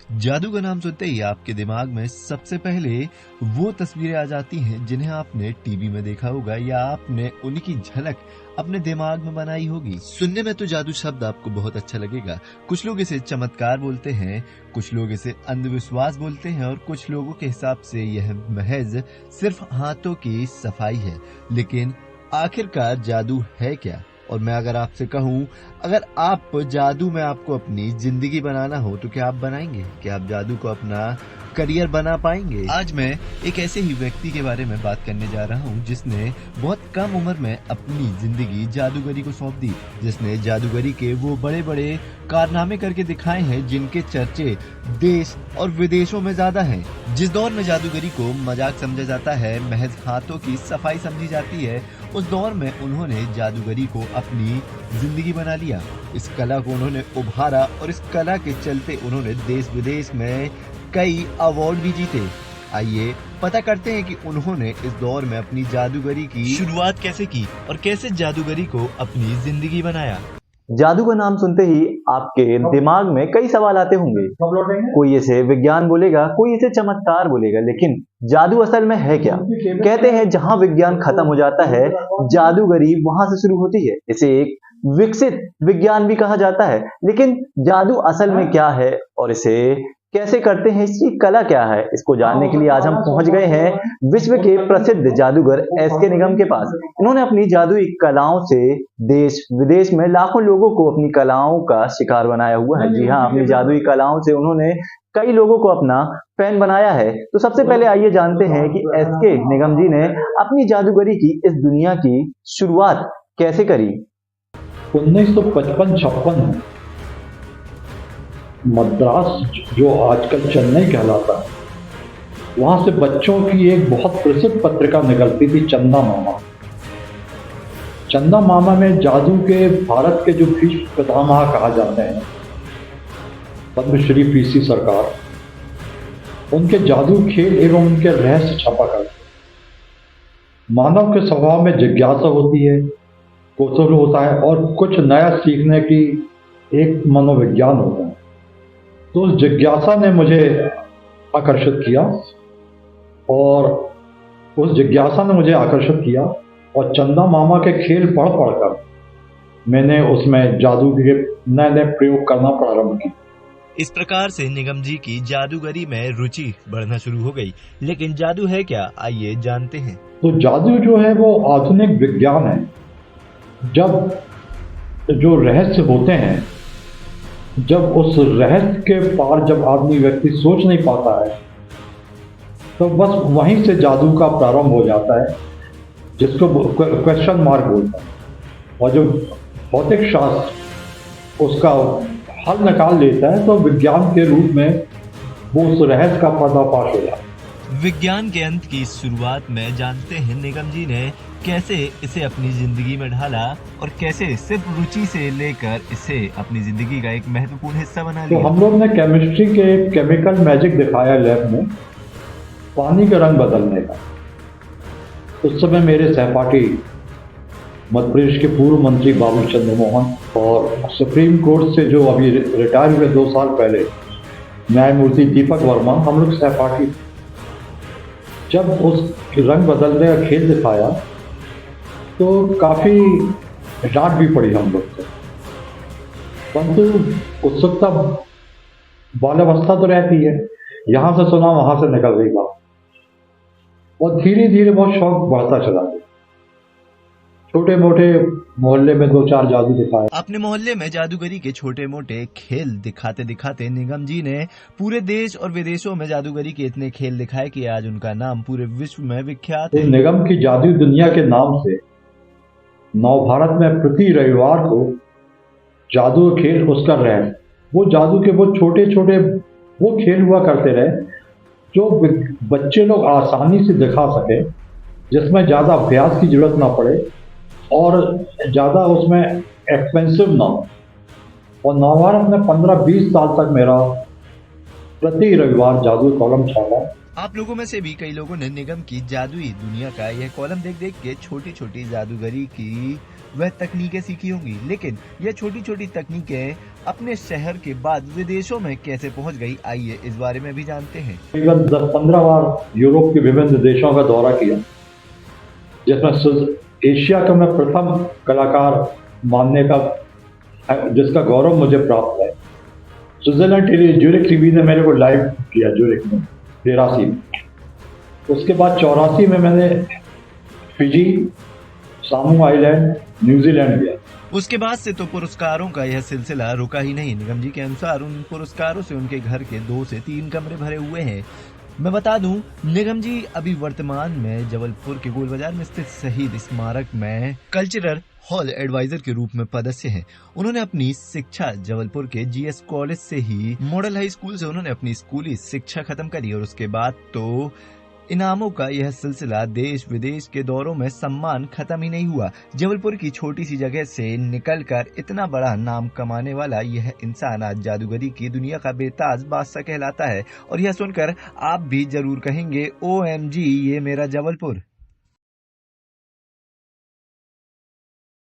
जादू का नाम सुनते ही आपके दिमाग में सबसे पहले वो तस्वीरें आ जाती हैं जिन्हें आपने टीवी में देखा होगा या आपने उनकी झलक अपने दिमाग में बनाई होगी। सुनने में तो जादू शब्द आपको बहुत अच्छा लगेगा। कुछ लोग इसे चमत्कार बोलते हैं, कुछ लोग इसे अंधविश्वास बोलते हैं और कुछ लोगों के हिसाब से यह महज सिर्फ हाथों की सफाई है। लेकिन आखिरकार जादू है क्या? और मैं अगर आपसे कहूं, अगर आप जादू में आपको अपनी जिंदगी बनाना हो तो क्या आप बनाएंगे? क्या आप जादू को अपना करियर बना पाएंगे? आज मैं एक ऐसे ही व्यक्ति के बारे में बात करने जा रहा हूं जिसने बहुत कम उम्र में अपनी जिंदगी जादूगरी को सौंप दी, जिसने जादूगरी के वो बड़े बड़े कारनामे करके दिखाए हैं जिनके चर्चे देश और विदेशों में ज्यादा हैं। जिस दौर में जादूगरी को मजाक समझा जाता है, महज हाथों की सफाई समझी जाती है, उस दौर में उन्होंने जादूगरी को अपनी जिंदगी बना लिया। इस कला को उन्होंने उभारा और इस कला के चलते उन्होंने देश विदेश में कई अवार्ड भी जीते। आइए पता करते हैं कि उन्होंने इस दौर में अपनी जादूगरी की शुरुआत कैसे की और कैसे जादूगरी को अपनी जिंदगी बनाया। जादू का नाम सुनते ही आपके दिमाग में कई सवाल आते होंगे। कोई इसे विज्ञान बोलेगा, कोई इसे चमत्कार बोलेगा, लेकिन जादू असल में है क्या? कहते हैं जहां विज्ञान खत्म हो जाता है, जादूगरी वहां से शुरू होती है। इसे एक विकसित विज्ञान भी कहा जाता है। लेकिन जादू असल में क्या है और इसे कैसे करते हैं, इसकी कला क्या है, इसको जानने के लिए आज हम पहुंच गए हैं विश्व के प्रसिद्ध जादूगर एसके निगम के पास। इन्होंने अपनी जादुई कलाओं से देश विदेश में लाखों लोगों को अपनी कलाओं का शिकार बनाया हुआ है। जी हाँ, अपनी जादुई कलाओं से उन्होंने कई लोगों को अपना फैन बनाया है। तो सबसे पहले आइए जानते हैं कि एसके निगम जी ने अपनी जादूगरी की इस दुनिया की शुरुआत कैसे करी। 1955-56 मद्रास, जो आजकल चेन्नई कहलाता है, वहां से बच्चों की एक बहुत प्रसिद्ध पत्रिका निकलती थी, चंदा मामा। चंदा मामा में जादू के भारत के जो भीष्म पितामह कहा जाते हैं, पद्मश्री पीसी सरकार, उनके जादू खेल एवं उनके रहस्य छपा करते। मानव के स्वभाव में जिज्ञासा होती है, कौतूहल होता है और कुछ नया सीखने की एक मनोविज्ञान होता है। तो उस जिज्ञासा ने मुझे आकर्षित किया और चंदा मामा के खेल पढ़ पढ़कर मैंने उसमें जादू के नए नए प्रयोग करना प्रारंभ किया। इस प्रकार से निगम जी की जादूगरी में रुचि बढ़ना शुरू हो गई। लेकिन जादू है क्या, आइए जानते हैं। तो जादू जो है वो आधुनिक विज्ञान है। जब जो रहस्य होते हैं, जब उस रहस्य के पार जब आदमी व्यक्ति सोच नहीं पाता है, तो बस वहीं से जादू का प्रारंभ हो जाता है, जिसको क्वेश्चन मार्क बोलता है। और जो भौतिक शास्त्र उसका हल निकाल लेता है, तो विज्ञान के रूप में वो उस रहस्य का पर्दाफाश हो जाता है। विज्ञान के अंत की शुरुआत में जानते हैं निगम जी ने कैसे इसे अपनी जिंदगी में ढाला और कैसे सिर्फ रुचि से लेकर इसे अपनी जिंदगी का एक महत्वपूर्ण हिस्सा बना लिया। तो हम लोग ने केमिस्ट्री के केमिकल मैजिक दिखाया लैब में, पानी का रंग बदलने का। उस समय मेरे सहपाठी मध्य प्रदेश के पूर्व मंत्री बाबू चंद्र मोहन और सुप्रीम कोर्ट से जो अभी रिटायर हुए 2 साल पहले न्यायमूर्ति दीपक वर्मा, हम लोग सहपाठी। जब उस रंग बदलने का खेल दिखाया तो काफी डांट भी पड़ी हम लोग को, परंतु उत्सुकता बाल्यावस्था तो रहती है, यहां से सुना वहां से निकल गई बात और धीरे धीरे बहुत शौक बढ़ता चला गया। छोटे मोटे मोहल्ले में 2-4 जादू दिखाए। अपने मोहल्ले में जादूगरी के छोटे मोटे खेल दिखाते दिखाते निगम जी ने पूरे देश और विदेशों में जादूगरी के इतने खेल दिखाए कि आज उनका नाम पूरे विश्व में विख्यात है। निगम की जादू दुनिया के नाम से नवभारत में प्रति रविवार को जादू खेल उसका रहे। वो जादू के वो छोटे छोटे वो खेल हुआ करते रहे जो बच्चे लोग आसानी से दिखा सके, जिसमें ज्यादा अभ्यास की जरूरत ना पड़े और ज्यादा उसमें एक्सपेंसिव ना हो। और नवभारत में 15-20 साल तक मेरा प्रति रविवार जादू कॉलम छापा। आप लोगों में से भी कई लोगों ने निगम की जादुई दुनिया का यह कॉलम देख देख के छोटी छोटी जादूगरी की वह तकनीकें सीखी होंगी, लेकिन यह छोटी छोटी तकनीकें अपने शहर के बाद विदेशों में कैसे पहुंच गई, आइए इस बारे में भी जानते हैं। तकरीबन 10-15 बार यूरोप के विभिन्न देशों का दौरा किया, जिसमें एशिया का मैं प्रथम कलाकार मानने का जिसका गौरव मुझे प्राप्त है। स्विट्जरलैंड ज्यूरिख टीवी ने मेरे को लाइव किया ज्यूरिख में 83 में। उसके बाद 84 में मैंने फिजी, सामू आइलैंड, न्यूजीलैंड गया। उसके बाद से तो पुरस्कारों का यह सिलसिला रुका ही नहीं। निगम जी के अनुसार उन पुरस्कारों से उनके घर के 2 से 3 कमरे भरे हुए हैं। मैं बता दूं, निगम जी अभी वर्तमान में जबलपुर के गोल बाजार में स्थित शहीद स्मारक में कल्चरल हॉल एडवाइजर के रूप में पदस्थ हैं। उन्होंने अपनी शिक्षा जबलपुर के जीएस कॉलेज से ही मॉडल हाई स्कूल से उन्होंने अपनी स्कूली शिक्षा खत्म करी और उसके बाद तो इनामों का यह सिलसिला देश विदेश के दौरों में सम्मान खत्म ही नहीं हुआ। जबलपुर की छोटी सी जगह से निकलकर इतना बड़ा नाम कमाने वाला यह इंसान आज जादूगरी की दुनिया का बेताज बादशाह कहलाता है। और यह सुनकर आप भी जरूर कहेंगे OMG ये मेरा जबलपुर।